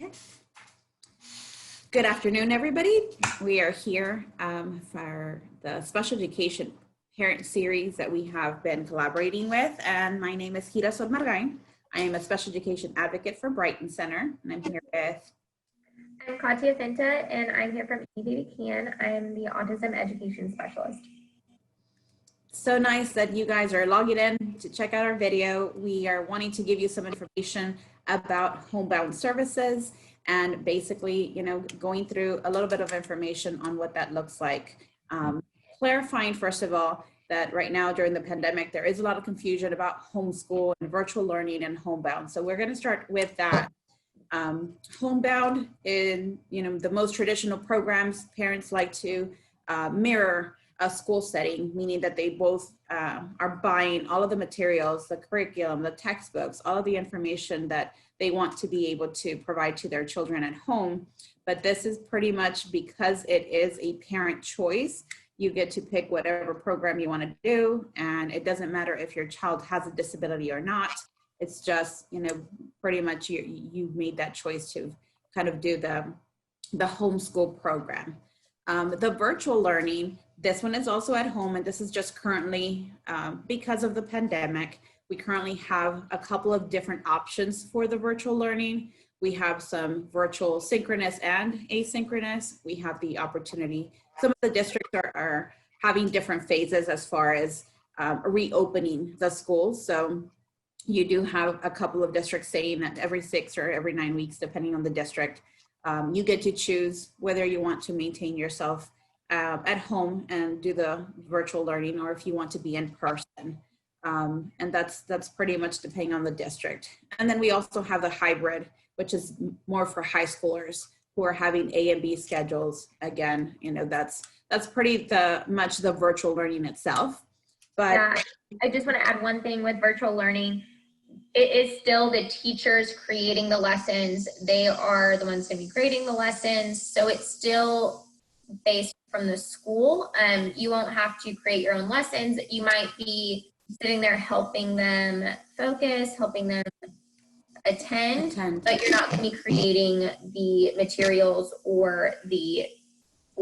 Okay. Good afternoon, everybody. We are here for the special education parent series that we have been collaborating with, and my name is Girasol Margain. I am a special education advocate for Brighton Center, and I'm here with... I'm Katya Finta, and I'm here from Any Baby Can. I'm the Autism Education Specialist. So nice that you guys are logging in to check out our video. We are wanting to give you some information about Homebound Services and basically, going through a little bit of information on what that looks like. Clarifying, first of all, that right now during the pandemic, there is a lot of confusion about homeschool and virtual learning and homebound. So we're going to start with that. Homebound in, the most traditional programs, parents like to mirror a school setting, meaning that they both are buying all of the materials, the curriculum, the textbooks, all of the information that they want to be able to provide to their children at home. But this is pretty much because it is a parent choice. You get to pick whatever program you want to do, and it doesn't matter if your child has a disability or not. It's just, pretty much you made that choice to kind of do the homeschool program. The virtual learning, this one is also at home, and this is just currently, because of the pandemic, we currently have a couple of different options for the virtual learning. We have some virtual synchronous and asynchronous. We have the opportunity, some of the districts are having different phases as far as reopening the schools. So you do have a couple of districts saying that every 6 or every 9 weeks, depending on the district, you get to choose whether you want to maintain yourself at home and do the virtual learning, or if you want to be in person. And that's pretty much depending on the district. And then we also have the hybrid, which is more for high schoolers who are having A and B schedules. Again, that's pretty much the virtual learning itself. But yeah, I just want to add one thing with virtual learning. It is still the teachers creating the lessons. They are the ones going to be creating the lessons. So it's still based from the school. You won't have to create your own lessons. You might be sitting there helping them focus, helping them attend. But you're not going to be creating the materials or the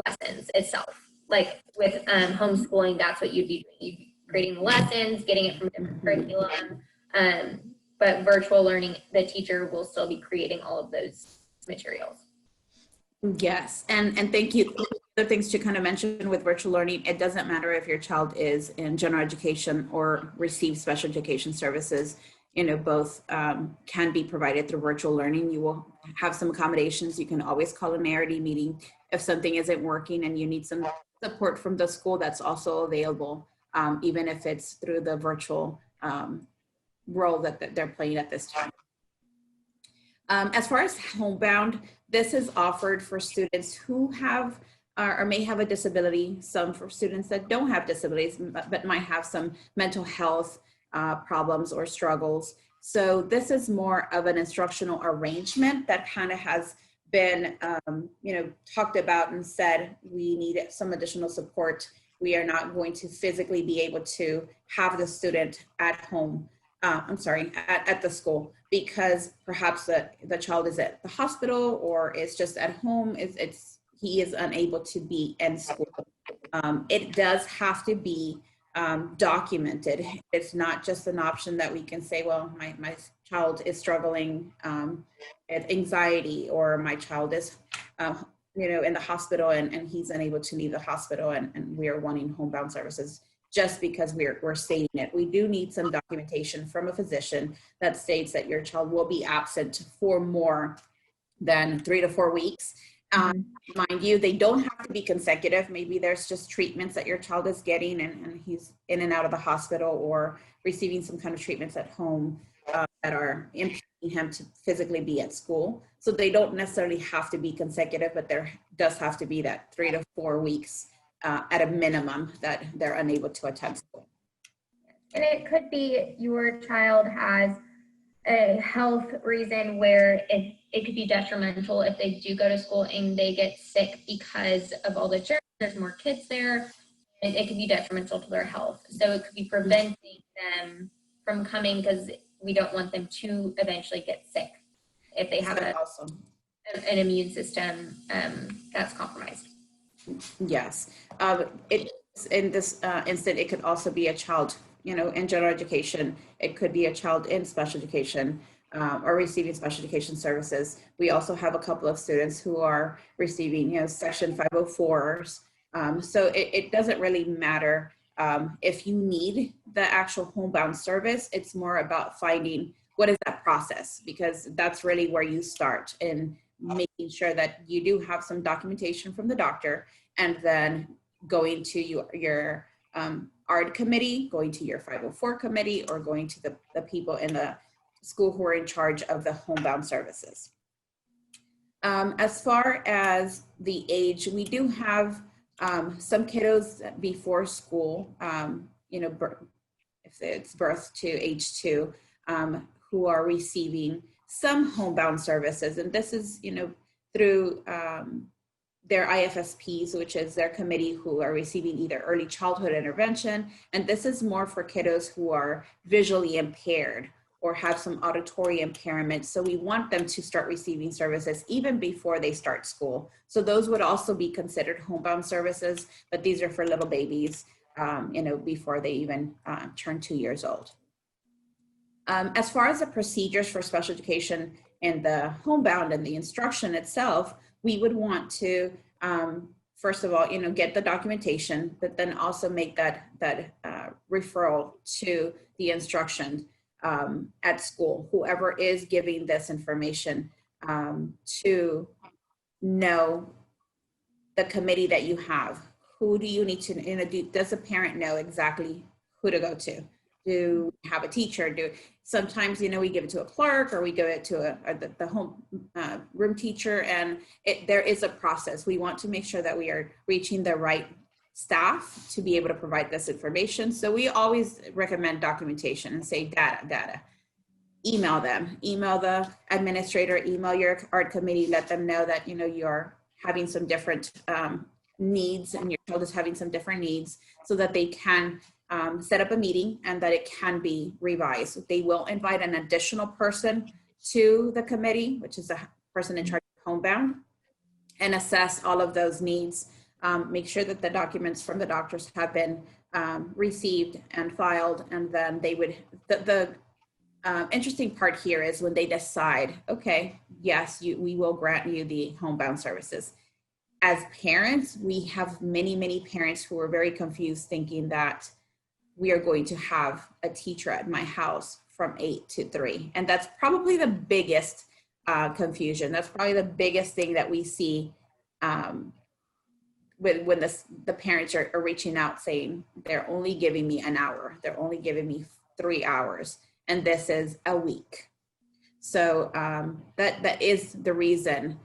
lessons itself. Like with homeschooling, that's what you'd be doing. You'd be creating the lessons, getting it from different curriculum. But virtual learning, the teacher will still be creating all of those materials. Yes, and thank you. Other things to kind of mention with virtual learning, it doesn't matter if your child is in general education or receives special education services. Both can be provided through virtual learning. You will have some accommodations. You can always call an ARD meeting if something isn't working and you need some support from the school. That's also available, even if it's through the virtual role that they're playing at this time. As far as homebound, this is offered for students who have or may have a disability, some for students that don't have disabilities, but might have some mental health problems or struggles. So this is more of an instructional arrangement that kind of has been, talked about and said, we need some additional support. We are not going to physically be able to have the student at home, at the school, because perhaps the child is at the hospital or is just at home. He is unable to be in school. It does have to be documented. It's not just an option that we can say, well, my child is struggling with anxiety, or my child is in the hospital and he's unable to leave the hospital, and we are wanting homebound services just because we're stating it. We do need some documentation from a physician that states that your child will be absent for more than 3 to 4 weeks. Mind you, they don't have to be consecutive. Maybe there's just treatments that your child is getting and he's in and out of the hospital or receiving some kind of treatments at home that are impeding him to physically be at school. So they don't necessarily have to be consecutive, but there does have to be that 3 to 4 weeks at a minimum that they're unable to attend school. And it could be your child has a health reason where it could be detrimental if they do go to school and they get sick because of all the germs. There's more kids there. It could be detrimental to their health. So it could be preventing them from coming because we don't want them to eventually get sick if they have Awesome. an immune system that's compromised. Yes. In this instant, it could also be a child, in general education. It could be a child in special education or receiving special education services. We also have a couple of students who are receiving, Section 504s. So it doesn't really matter if you need the actual homebound service. It's more about finding what is that process, because that's really where you start in making sure that you do have some documentation from the doctor, and then going to your ARD committee, going to your 504 committee, or going to the people in the school who are in charge of the homebound services. As far as the age, we do have some kiddos before school, if it's birth to age 2, who are receiving some homebound services. And this is, through their IFSPs, which is their committee, who are receiving either early childhood intervention. And this is more for kiddos who are visually impaired or have some auditory impairment. So we want them to start receiving services even before they start school. So those would also be considered homebound services, but these are for little babies, before they even turn 2 years old. As far as the procedures for special education and the homebound and the instruction itself, we would want to, first of all, get the documentation, but then also make that referral to the instruction at school, whoever is giving this information, to know the committee that you have. Who do you need to, does the parent know exactly who to go to? Do we have a teacher? Sometimes, we give it to a clerk, or we give it to the home room teacher, and there is a process. We want to make sure that we are reaching the right staff to be able to provide this information. So we always recommend documentation and say data. Email them, email the administrator, email your ART committee, let them know that, you're having some different needs, and your child is having some different needs, so that they can set up a meeting and that it can be revised. They will invite an additional person to the committee, which is the person in charge of homebound, and assess all of those needs. Make sure that the documents from the doctors have been received and filed, and then they would, the interesting part here is when they decide, okay, yes, we will grant you the homebound services. As parents, we have many parents who are very confused, thinking that we are going to have a teacher at my house from 8 to 3. And that's probably the biggest confusion. That's probably the biggest thing that we see when the parents are reaching out saying, they're only giving me an hour. They're only giving me 3 hours. And this is a week. So that is the reason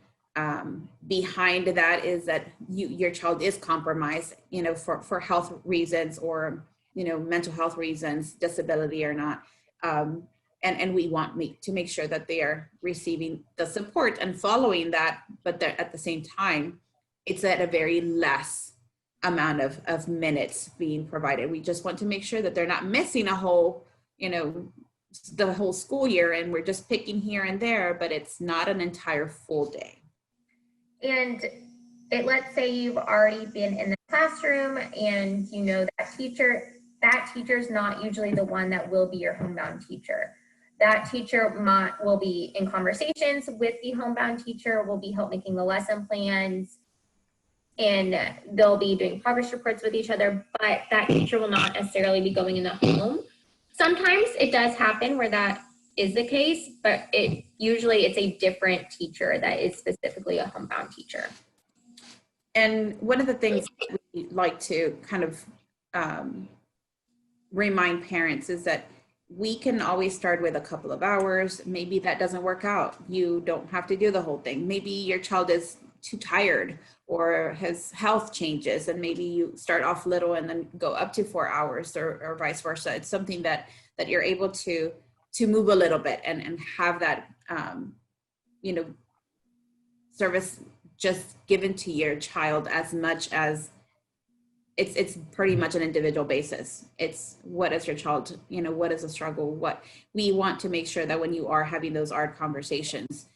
behind that, is that your child is compromised, for health reasons, or mental health reasons, disability or not. And we want to make sure that they are receiving the support and following that, but at the same time, it's at a very less amount of minutes being provided. We just want to make sure that they're not missing a whole, the whole school year, and we're just picking here and there, but it's not an entire full day. And let's say you've already been in the classroom, and that teacher is not usually the one that will be your homebound teacher. That teacher will be in conversations with the homebound teacher, will be help making the lesson plans, and they'll be doing progress reports with each other, but that teacher will not necessarily be going in the home. Sometimes it does happen where that is the case, but usually it's a different teacher that is specifically a homebound teacher. And one of the things we like to kind of remind parents is that we can always start with a couple of hours. Maybe that doesn't work out. You don't have to do the whole thing. Maybe your child is too tired or has health changes, and maybe you start off little and then go up to 4 hours, or vice versa. It's something that you're able to move a little bit and have that service just given to your child, as much as it's pretty much an individual basis. It's what is your child, what is the struggle? What we want to make sure that when you are having those ART conversations,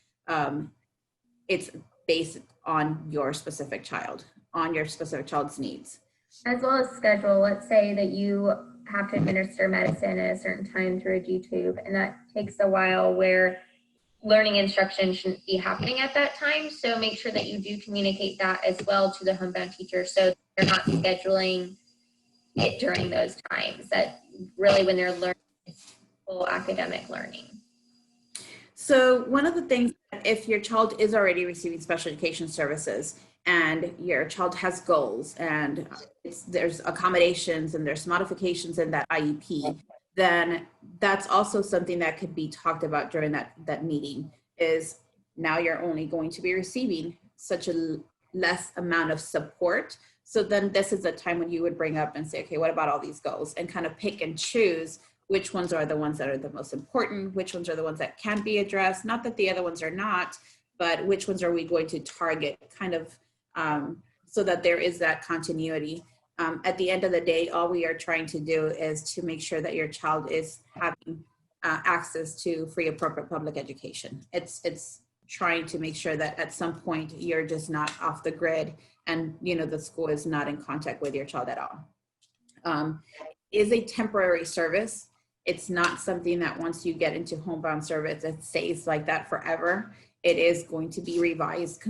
it's based on your specific child, on your specific child's needs. As well as schedule. Let's say that you have to administer medicine at a certain time through a G-tube, and that takes a while where learning instruction shouldn't be happening at that time. So make sure that you do communicate that as well to the homebound teacher, so they're not scheduling it during those times, that really when they're learning full academic learning. So one of the things, if your child is already receiving special education services and your child has goals and there's accommodations and there's modifications in that IEP, then that's also something that could be talked about during that meeting. Is now you're only going to be receiving such a less amount of support. So then this is a time when you would bring up and say, okay, what about all these goals, and kind of pick and choose which ones are the ones that are the most important, which ones are the ones that can be addressed, not that the other ones are not, but which ones are we going to target, kind of so that there is that continuity. At the end of the day, all we are trying to do is to make sure that your child is having access to free appropriate public education. It's trying to make sure that at some point you're just not off the grid and the school is not in contact with your child at all. Is a temporary service. It's not something that once you get into homebound service, it stays like that forever. It is going to be revised,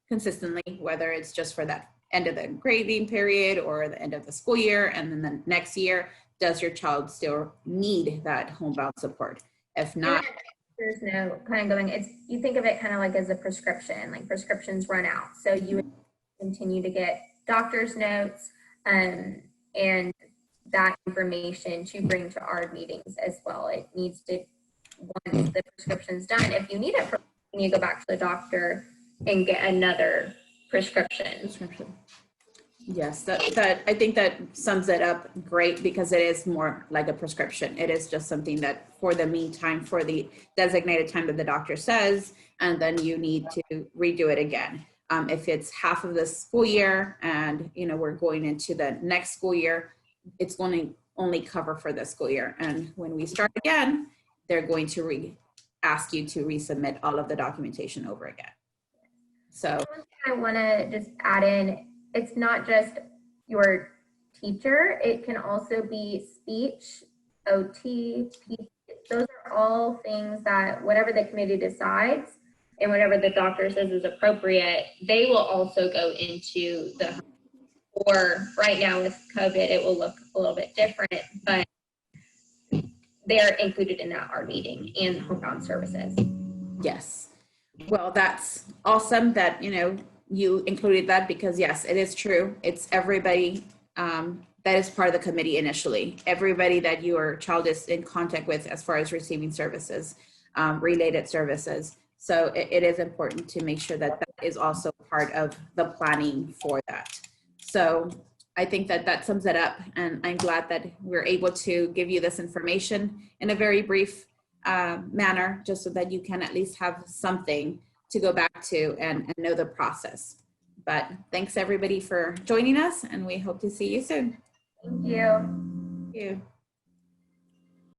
consistently, whether it's just for that end of the grading period or the end of the school year, and then the next year, does your child still need that homebound support? If not, there's no kind of going, you think of it kind of like as a prescription, like prescriptions run out. So you would continue to get doctor's notes and that information to bring to our meetings as well. It needs to, once the prescription's done, if you need it, you go back to the doctor and get another prescription. Yes, that I think that sums it up great, because it is more like a prescription. It is just something that for the meantime, for the designated time that the doctor says, and then you need to redo it again. If it's half of the school year and we're going into the next school year, it's going to only cover for the school year. And when we start again, they're going to ask you to resubmit all of the documentation over again. So I want to just add in, it's not just your teacher, it can also be speech, OT, PT. Those are all things that whatever the committee decides and whatever the doctor says is appropriate, they will also go into the, or right now with COVID, it will look a little bit different, but they're included in our meeting and homebound services. Yes. Well, that's awesome that, you included that, because yes, it is true. It's everybody that is part of the committee initially, everybody that your child is in contact with as far as receiving services, related services. So it is important to make sure that that is also part of the planning for that. So I think that sums it up, and I'm glad that we're able to give you this information in a very brief manner, just so that you can at least have something to go back to and know the process. But thanks everybody for joining us, and we hope to see you soon. Thank you. Thank you.